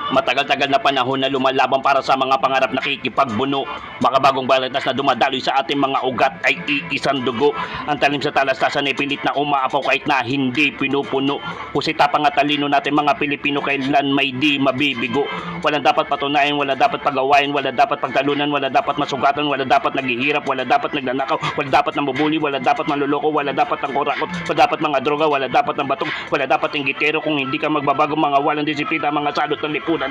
Matagal-tagal na panahon na lumalaban para sa mga pangarap, nakikipagbuno. Makabagong balitas na dumadaloy sa ating mga ugat ay iisang dugo. Ang talim sa talastasan ay pilit na umaapaw kahit na hindi pinupuno. Husay tapang at talino natin mga Pilipino, kailan may di mabibigo. Walang dapat patunayan, wala dapat pagawain, wala dapat pagtalunan, wala dapat masugatan, wala dapat naghihirap, wala dapat nagnanakaw, wala dapat nambubuli, wala dapat manluloko, wala dapat ng kurakot, wala dapat mga droga, wala dapat ng batong, wala dapat inggitero. Kung hindi ka magbabago, mga walang disiplina, mga salot ng lipunan.